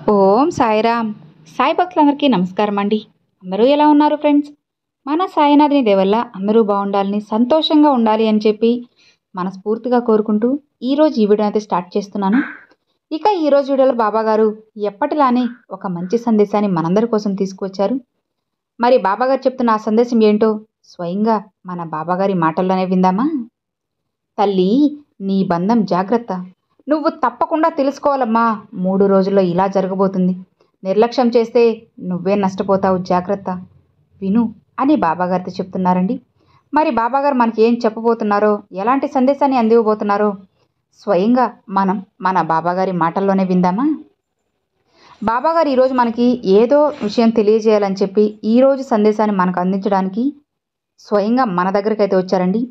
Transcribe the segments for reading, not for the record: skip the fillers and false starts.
ఓం సాయిరామ్. సాయి భక్తులందరికీ నమస్కారం అండి. అందరూ ఎలా ఉన్నారు ఫ్రెండ్స్? మన సాయినాథుని దేవల్ల అందరూ బాగుండాలని, సంతోషంగా ఉండాలి అని చెప్పి మనస్ఫూర్తిగా కోరుకుంటూ ఈరోజు ఈ వీడియో అయితే స్టార్ట్ చేస్తున్నాను. ఇక ఈరోజు వీడియోలో బాబాగారు ఎప్పటిలానే ఒక మంచి సందేశాన్ని మనందరి కోసం తీసుకువచ్చారు. మరి బాబాగారు చెప్తున్న ఆ సందేశం ఏంటో స్వయంగా మన బాబాగారి మాటల్లోనే విందామా? తల్లి, నీ బంధం జాగ్రత్త. నువ్వు తప్పకుండా తెలుసుకోవాలమ్మా. 3 రోజుల్లో ఇలా జరగబోతుంది. నిర్లక్ష్యం చేస్తే నువ్వే నష్టపోతావు, జాగ్రత్త. విను అని బాబాగారితో చెప్తున్నారండి. మరి బాబాగారు మనకి ఏం చెప్పబోతున్నారో, ఎలాంటి సందేశాన్ని అందివ్వబోతున్నారో స్వయంగా మనం మన బాబాగారి మాటల్లోనే విందామా? బాబాగారు ఈరోజు మనకి ఏదో విషయం తెలియజేయాలని చెప్పి ఈరోజు సందేశాన్ని మనకు అందించడానికి స్వయంగా మన దగ్గరికి అయితే వచ్చారండి.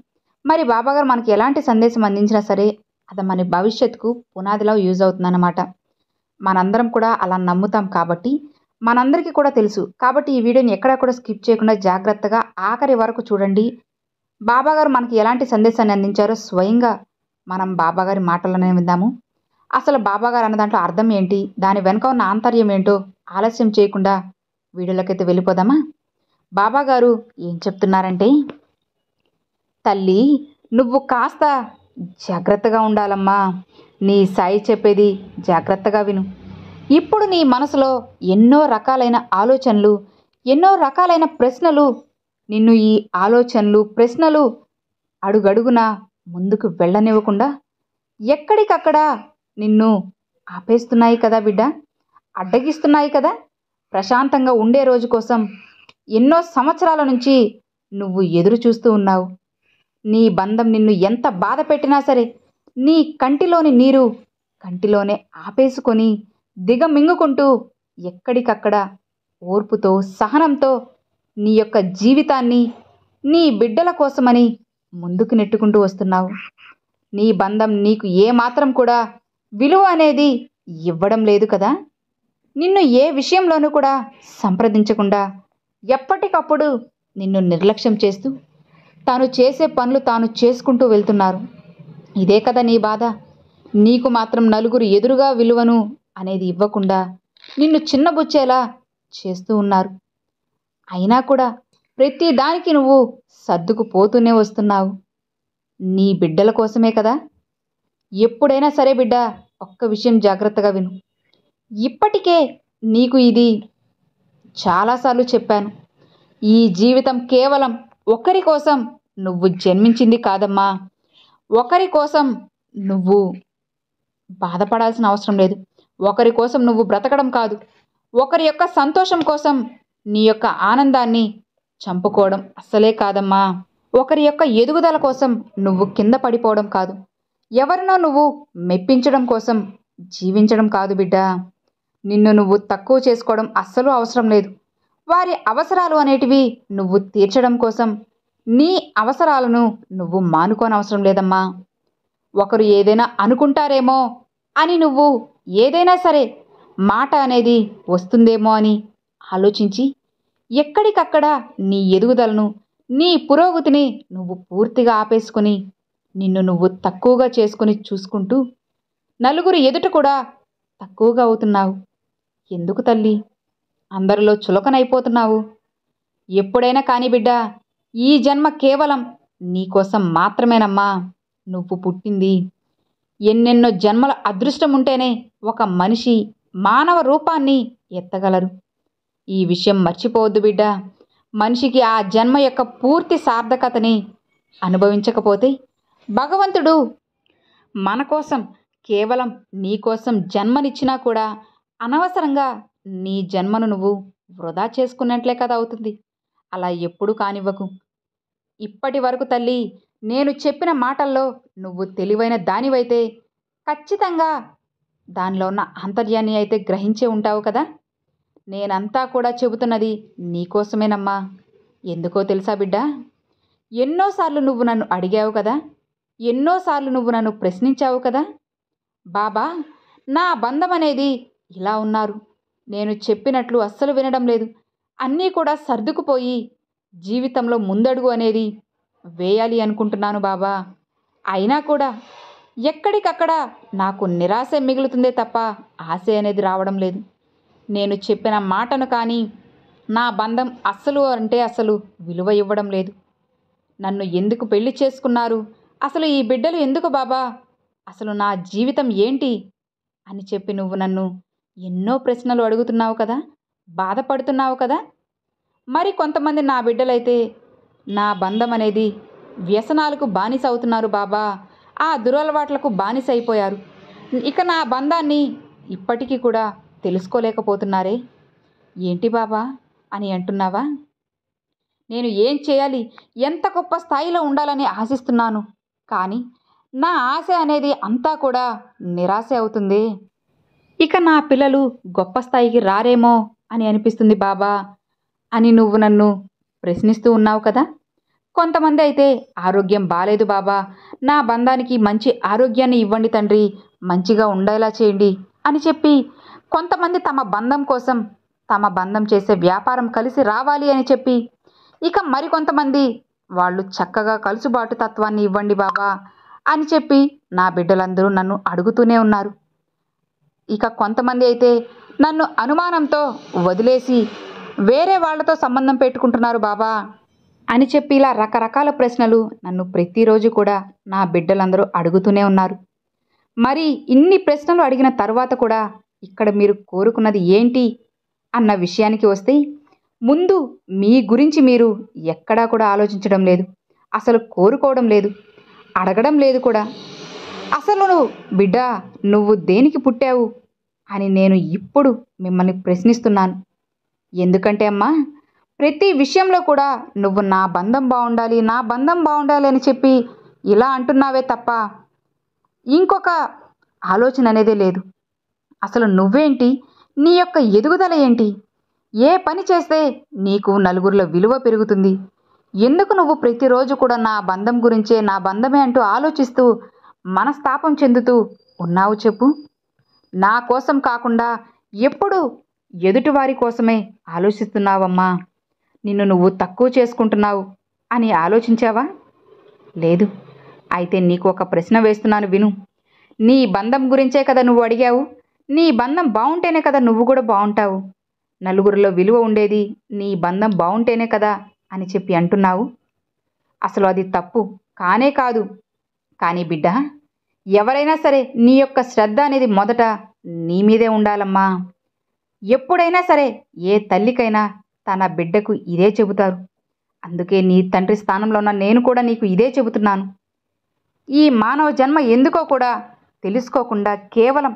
మరి బాబాగారు మనకి ఎలాంటి సందేశం అందించినా సరే అది మన భవిష్యత్తుకు పునాదిలో యూజ్ అవుతుందన్నమాట. మనందరం కూడా అలా నమ్ముతాం కాబట్టి, మనందరికీ కూడా తెలుసు కాబట్టి ఈ వీడియోని ఎక్కడా కూడా స్కిప్ చేయకుండా జాగ్రత్తగా ఆఖరి వరకు చూడండి. బాబాగారు మనకి ఎలాంటి సందేశాన్ని అందించారో స్వయంగా మనం బాబాగారి మాటల్లోనే విందాము. అసలు బాబాగారు అన్న దాంట్లో అర్థం ఏంటి, దాని వెనుక ఉన్న ఆంతర్యం ఏంటో ఆలస్యం చేయకుండా వీడియోలోకైతే వెళ్ళిపోదామా? బాబాగారు ఏం చెప్తున్నారంటే, తల్లి, నువ్వు కాస్త జాగ్రత్తగా ఉండాలమ్మా. నీ సాయి చెప్పేది జాగ్రత్తగా విను. ఇప్పుడు నీ మనసులో ఎన్నో రకాలైన ఆలోచనలు, ఎన్నో రకాలైన ప్రశ్నలు నిన్ను ఈ ఆలోచనలు, ప్రశ్నలు అడుగడుగునా ముందుకు వెళ్ళనివ్వకుండా ఎక్కడికక్కడ నిన్ను ఆపేస్తున్నాయి కదా బిడ్డ, అడ్డగిస్తున్నాయి కదా. ప్రశాంతంగా ఉండే రోజు కోసం ఎన్నో సంవత్సరాల నుంచి నువ్వు ఎదురు చూస్తూ ఉన్నావు. నీ బంధం నిన్ను ఎంత బాధ పెట్టినా సరే నీ కంటిలోని నీరు కంటిలోనే ఆపేసుకొని దిగమింగుకుంటూ ఎక్కడికక్కడ ఓర్పుతో, సహనంతో నీ యొక్క జీవితాన్ని నీ బిడ్డల కోసమని ముందుకు నెట్టుకుంటూ వస్తున్నావు. నీ బంధం నీకు ఏమాత్రం కూడా విలువ అనేది ఇవ్వడం లేదు కదా. నిన్ను ఏ విషయంలోనూ కూడా సంప్రదించకుండా ఎప్పటికప్పుడు నిన్ను నిర్లక్ష్యం చేస్తూ తాను చేసే పనులు తాను చేసుకుంటూ వెళ్తున్నారు. ఇదే కదా నీ బాధ. నీకు మాత్రం నలుగురు ఎదురుగా విలువను అనేది ఇవ్వకుండా నిన్ను చిన్నబుచ్చేలా చేస్తూ ఉన్నారు. అయినా కూడా ప్రతి దానికి నువ్వు సర్దుకుపోతూనే వస్తున్నావు. నీ బిడ్డల కోసమే కదా. ఎప్పుడైనా సరే బిడ్డ, ఒక్క విషయం జాగ్రత్తగా విను. ఇప్పటికే నీకు ఇది చాలాసార్లు చెప్పాను. ఈ జీవితం కేవలం ఒకరి కోసం నువ్వు జన్మించింది కాదమ్మా. ఒకరి కోసం నువ్వు బాధపడాల్సిన అవసరం లేదు. ఒకరి కోసం నువ్వు బ్రతకడం కాదు. ఒకరి యొక్క సంతోషం కోసం నీ యొక్క ఆనందాన్ని చంపుకోవడం అస్సలే కాదమ్మా. ఒకరి యొక్క ఎదుగుదల కోసం నువ్వు కింద పడిపోవడం కాదు. ఎవరినో నువ్వు మెప్పించడం కోసం జీవించడం కాదు బిడ్డ. నిన్ను నువ్వు తక్కువ చేసుకోవడం అస్సలు అవసరం లేదు. వారి అవసరాలు అనేటివి నువ్వు తీర్చడం కోసం నీ అవసరాలను నువ్వు మానుకోనవసరం లేదమ్మా. ఒకరు ఏదైనా అనుకుంటారేమో అని నువ్వు ఏదైనా సరే మాట అనేది వస్తుందేమో అని ఆలోచించి ఎక్కడికక్కడ నీ ఎదుగుదలను, నీ పురోగతిని నువ్వు పూర్తిగా ఆపేసుకొని నిన్ను నువ్వు తక్కువగా చేసుకుని చూసుకుంటూ నలుగురు ఎదుట కూడా తక్కువగా అవుతున్నావు. ఎందుకు తల్లి అందరిలో చులకనైపోతున్నావు? ఎప్పుడైనా కానీ బిడ్డ, ఈ జన్మ కేవలం నీకోసం మాత్రమేనమ్మా నువ్వు పుట్టింది. ఎన్నెన్నో జన్మల అదృష్టం ఉంటేనే ఒక మనిషి మానవ రూపాన్ని ఎత్తగలరు. ఈ విషయం మర్చిపోవద్దు బిడ్డ. మనిషికి ఆ జన్మ యొక్క పూర్తి సార్థకతని అనుభవించకపోతే భగవంతుడు మన కోసం కేవలం నీ కోసం జన్మనిచ్చినా కూడా అనవసరంగా నీ జన్మను నువ్వు వృధా చేసుకున్నట్లే కదా అవుతుంది. అలా ఎప్పుడు కానివ్వకు. ఇప్పటి వరకు తల్లి, నేను చెప్పిన మాటల్లో నువ్వు తెలివైన దానివైతే ఖచ్చితంగా దానిలో ఉన్న ఆంతర్యాన్ని అయితే గ్రహించే ఉంటావు కదా. నేనంతా కూడా చెబుతున్నది నీకోసమేనమ్మా. ఎందుకో తెలుసా బిడ్డ? ఎన్నోసార్లు నువ్వు నన్ను అడిగావు కదా, ఎన్నోసార్లు నువ్వు నన్ను ప్రశ్నించావు కదా, బాబా నా బంధం అనేది ఇలా ఉన్నారు, నేను చెప్పినట్లు అస్సలు వినడం లేదు, అన్నీ కూడా సర్దుకుపోయి జీవితంలో ముందడుగు అనేది వేయాలి అనుకుంటున్నాను బాబా. అయినా కూడా ఎక్కడికక్కడ నాకు నిరాశ మిగులుతుందే తప్ప ఆశ అనేది రావడం లేదు. నేను చెప్పిన మాటను కానీ నా బంధం అస్సలు అంటే అసలు విలువ ఇవ్వడం లేదు. నన్ను ఎందుకు పెళ్లి చేసుకున్నారు, అసలు ఈ బిడ్డలు ఎందుకు బాబా, అసలు నా జీవితం ఏంటి అని చెప్పి నువ్వు నన్ను ఎన్నో ప్రశ్నలు అడుగుతున్నావు కదా, బాధపడుతున్నావు కదా. మరి కొంతమంది నా బిడ్డలైతే నా బంధం అనేది వ్యసనాలకు బానిస అవుతున్నారు బాబా, ఆ దురలవాట్లకు బానిస అయిపోయారు. ఇక నా బంధాన్ని ఇప్పటికీ కూడా తెలుసుకోలేకపోతున్నారే. ఏంటి బాబా అని అంటున్నావా? నేను ఏం చేయాలి, ఎంత గొప్ప స్థాయిలో ఉండాలని ఆశిస్తున్నాను, కానీ నా ఆశ అనేది అంతా కూడా నిరాశ అవుతుంది. ఇక నా పిల్లలు గొప్ప స్థాయికి రారేమో అని అనిపిస్తుంది బాబా అని నువ్వు నన్ను ప్రశ్నిస్తూ ఉన్నావు కదా. కొంతమంది అయితే ఆరోగ్యం బాలేదు బాబా, నా బంధానికి మంచి ఆరోగ్యాన్ని ఇవ్వండి తండ్రి, మంచిగా ఉండేలా చేయండి అని చెప్పి కొంతమంది తమ బంధం కోసం తమ బంధం చేసే వ్యాపారం కలిసి రావాలి అని చెప్పి, ఇక మరికొంతమంది వాళ్ళు చక్కగా కలుసుబాటు తత్వాన్ని ఇవ్వండి బాబా అని చెప్పి నా బిడ్డలందరూ నన్ను అడుగుతూనే ఉన్నారు. ఇక కొంతమంది అయితే నన్ను అనుమానంతో వదిలేసి వేరే వాళ్ళతో సంబంధం పెట్టుకుంటున్నారు బాబా అని చెప్పి ఇలా రకరకాల ప్రశ్నలు నన్ను ప్రతిరోజు కూడా నా బిడ్డలందరూ అడుగుతూనే ఉన్నారు. మరి ఇన్ని ప్రశ్నలు అడిగిన తర్వాత కూడా ఇక్కడ మీరు కోరుకున్నది ఏంటి అన్న విషయానికి వస్తే, ముందు మీ గురించి మీరు ఎక్కడా కూడా ఆలోచించడం లేదు, అసలు కోరుకోవడం లేదు, అడగడం లేదు కూడా. అసలు బిడ్డ నువ్వు దేనికి పుట్టావు అని నేను ఇప్పుడు మిమ్మల్ని ప్రశ్నిస్తున్నాను. ఎందుకంటే అమ్మా, ప్రతి విషయంలో కూడా నువ్వు నా బంధం బాగుండాలి, నా బంధం బాగుండాలి అని చెప్పి ఇలా అంటున్నావే తప్ప ఇంకొక ఆలోచన అనేదే లేదు. అసలు నువ్వేంటి, నీ యొక్క ఎదుగుదల ఏంటి, ఏ పని చేస్తే నీకు నలుగురిలో విలువ పెరుగుతుంది, ఎందుకు నువ్వు ప్రతిరోజు కూడా నా బంధం గురించే, నా బంధమే అంటూ ఆలోచిస్తూ మనస్తాపం చెందుతూ ఉన్నావు చెప్పు. నా కోసం కాకుండా ఎప్పుడు ఎదుటివారి కోసమే ఆలోచిస్తున్నావమ్మా. నిన్ను నువ్వు తక్కువ చేసుకుంటున్నావు అని ఆలోచించావా? లేదు. అయితే నీకు ఒక ప్రశ్న వేస్తున్నాను విను. నీ బంధం గురించే కదా నువ్వు అడిగావు, నీ బంధం బాగుంటేనే కదా నువ్వు కూడా బాగుంటావు, నలుగురిలో విలువ ఉండేది నీ బంధం బాగుంటేనే కదా అని చెప్పి అంటున్నావు. అసలు అది తప్పు కానే కాదు. కానీ బిడ్డ, ఎవరైనా సరే నీ యొక్క శ్రద్ధ అనేది మొదట నీ మీదే ఉండాలమ్మా. ఎప్పుడైనా సరే ఏ తల్లికైనా తన బిడ్డకు ఇదే చెబుతారు. అందుకే నీ తండ్రి స్థానంలో ఉన్న నేను కూడా నీకు ఇదే చెబుతున్నాను. ఈ మానవ జన్మ ఎందుకో కూడా తెలుసుకోకుండా కేవలం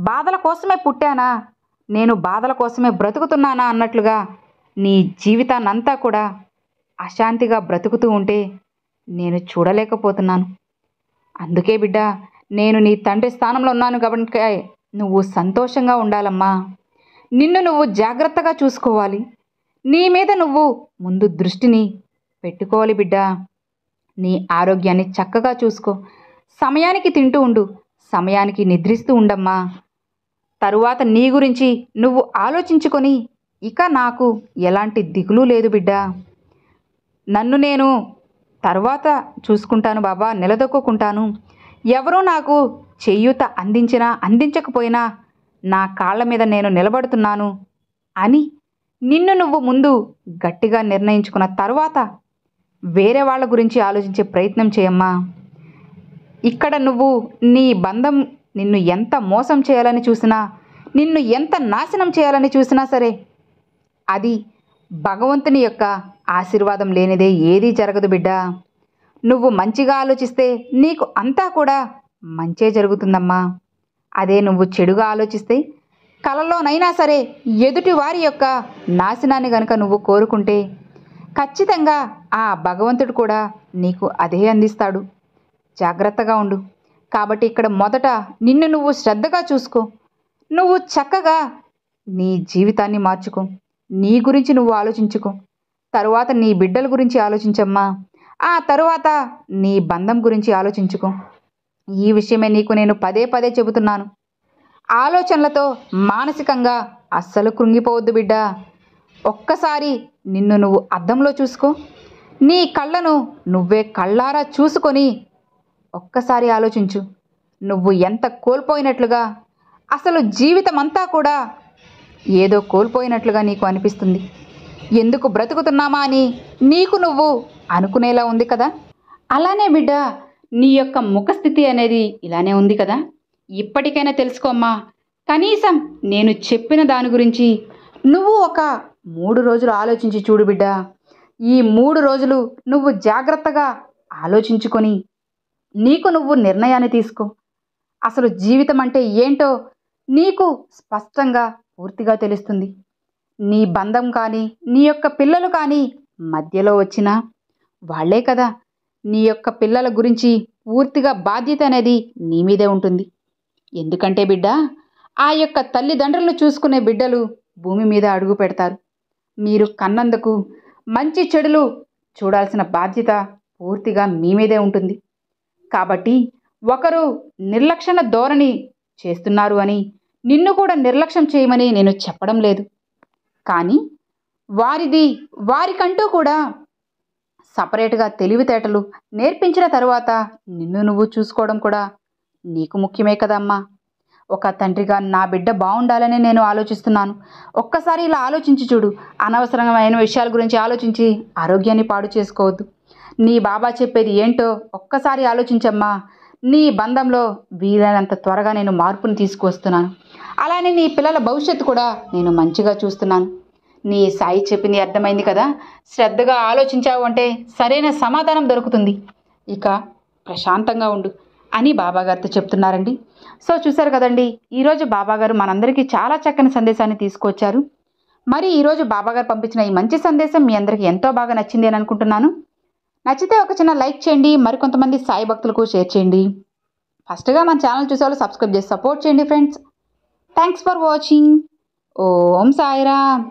బాధల కోసమే పుట్టానా, నేను బాధల కోసమే బ్రతుకుతున్నానా అన్నట్లుగా నీ జీవితాన్నంతా కూడా అశాంతిగా బ్రతుకుతూ ఉంటే నేను చూడలేకపోతున్నాను. అందుకే బిడ్డ, నేను నీ తండ్రి స్థానంలో ఉన్నాను కాబట్టి నువ్వు సంతోషంగా ఉండాలమ్మా. నిన్ను నువ్వు జాగ్రత్తగా చూసుకోవాలి. నీ మీద నువ్వు ముందు దృష్టిని పెట్టుకోవాలి బిడ్డ. నీ ఆరోగ్యాన్ని చక్కగా చూసుకో, సమయానికి తింటూ ఉండు, సమయానికి నిద్రిస్తూ ఉండమ్మా. తరువాత నీ గురించి నువ్వు ఆలోచించుకొని ఇక నాకు ఎలాంటి దిగులు లేదు బిడ్డ. నన్ను నేను తర్వాత చూసుకుంటాను బాబా, నిలదొక్కుంటాను. ఎవరూ నాకు చేయూత అందించినా అందించకపోయినా నా కాళ్ళ మీద నేను నిలబడుతున్నాను అని నిన్ను నువ్వు ముందు గట్టిగా నిర్ణయించుకున్న తర్వాత వేరే వాళ్ళ గురించి ఆలోచించే ప్రయత్నం చేయమ్మా. ఇక్కడ నువ్వు నీ బంధం నిన్ను ఎంత మోసం చేయాలని చూసినా, నిన్ను ఎంత నాశనం చేయాలని చూసినా సరే, అది భగవంతుని యొక్క ఆశీర్వాదం లేనిదే ఏదీ జరగదు బిడ్డ. నువ్వు మంచిగా ఆలోచిస్తే నీకు అంతా కూడా మంచే జరుగుతుందమ్మా. అదే నువ్వు చెడుగా ఆలోచిస్తే, కలలోనైనా సరే ఎదుటి వారి యొక్క నాశనాన్ని గనుక నువ్వు కోరుకుంటే ఖచ్చితంగా ఆ భగవంతుడు కూడా నీకు అదే అందిస్తాడు. జాగ్రత్తగా ఉండు. కాబట్టి ఇక్కడ మొదట నిన్ను నువ్వు శ్రద్ధగా చూసుకో. నువ్వు చక్కగా నీ జీవితాన్ని మార్చుకో, నీ గురించి నువ్వు ఆలోచించుకో. తరువాత నీ బిడ్డల గురించి ఆలోచించమ్మా. ఆ తరువాత నీ బంధం గురించి ఆలోచించుకో. ఈ విషయమే నీకు నేను పదే పదే చెబుతున్నాను. ఆలోచనలతో మానసికంగా అస్సలు కృంగిపోవద్దు బిడ్డ. ఒక్కసారి నిన్ను నువ్వు అద్దంలో చూసుకో. నీ కళ్ళను నువ్వే కళ్ళారా చూసుకొని ఒక్కసారి ఆలోచించు. నువ్వు ఎంత కోల్పోయినట్లుగా, అసలు జీవితం అంతా కూడా ఏదో కోల్పోయినట్లుగా నీకు అనిపిస్తుంది. ఎందుకు బ్రతుకుతున్నామా అని నీకు నువ్వు అనుకునేలా ఉంది కదా. అలానే బిడ్డ, నీ యొక్క ముఖస్థితి అనేది ఇలానే ఉంది కదా. ఇప్పటికైనా తెలుసుకోమ్మా. కనీసం నేను చెప్పిన దాని గురించి నువ్వు ఒక 3 రోజులు ఆలోచించి చూడు బిడ్డ. ఈ 3 రోజులు నువ్వు జాగ్రత్తగా ఆలోచించుకొని నీకు నువ్వు నిర్ణయాన్ని తీసుకో. అసలు జీవితం అంటే ఏంటో నీకు స్పష్టంగా పూర్తిగా తెలుస్తుంది. నీ బంధం కానీ నీ యొక్క పిల్లలు కానీ మధ్యలో వచ్చినా వాళ్ళే కదా. నీ యొక్క పిల్లల గురించి పూర్తిగా బాధ్యత అనేది నీ మీదే ఉంటుంది. ఎందుకంటే బిడ్డ, ఆ యొక్క తల్లిదండ్రులను చూసుకునే బిడ్డలు భూమి మీద అడుగు పెడతారు. మీరు కన్నందుకు మంచి చెడులు చూడాల్సిన బాధ్యత పూర్తిగా మీ మీదే ఉంటుంది. కాబట్టి ఒకరు నిర్లక్ష్య ధోరణి చేస్తున్నారు అని నిన్ను కూడా నిర్లక్ష్యం చేయమని నేను చెప్పడం లేదు. కానీ వారికంటూ కూడా సపరేట్గా తెలివితేటలు నేర్పించిన తరువాత నిన్ను నువ్వు చూసుకోవడం కూడా నీకు ముఖ్యమే కదమ్మా. ఒక తండ్రిగా నా బిడ్డ బాగుండాలని నేను ఆలోచిస్తున్నాను. ఒక్కసారి ఇలా ఆలోచించి చూడు. అనవసరమైన విషయాల గురించి ఆలోచించి ఆరోగ్యాన్ని పాడు చేసుకోవద్దు. నీ బాబా చెప్పేది ఏంటో ఒక్కసారి ఆలోచించమ్మా. నీ బంధంలో వీలైనంత త్వరగా నేను మార్పుని తీసుకువస్తున్నాను. అలానే నీ పిల్లల భవిష్యత్తు కూడా నేను మంచిగా చూస్తున్నాను. నీ సాయి చెప్పింది అర్థమైంది కదా. శ్రద్ధగా ఆలోచించావు అంటే సరైన సమాధానం దొరుకుతుంది. ఇక ప్రశాంతంగా ఉండు అని బాబాగారితో చెప్తున్నారండి. సో చూశారు కదండి, ఈరోజు బాబాగారు మనందరికీ చాలా చక్కని సందేశాన్ని తీసుకొచ్చారు. మరి ఈరోజు బాబాగారు పంపించిన ఈ మంచి సందేశం మీ అందరికీ ఎంతో బాగా నచ్చింది అని అనుకుంటున్నాను. నచ్చితే ఒక చిన్న లైక్ చేయండి. మరికొంతమంది సాయి భక్తులకు షేర్ చేయండి. ఫస్ట్గా మన ఛానల్ చూసేవాళ్ళు సబ్స్క్రైబ్ చేసి సపోర్ట్ చేయండి friends. Thanks for watching. Om Sairam.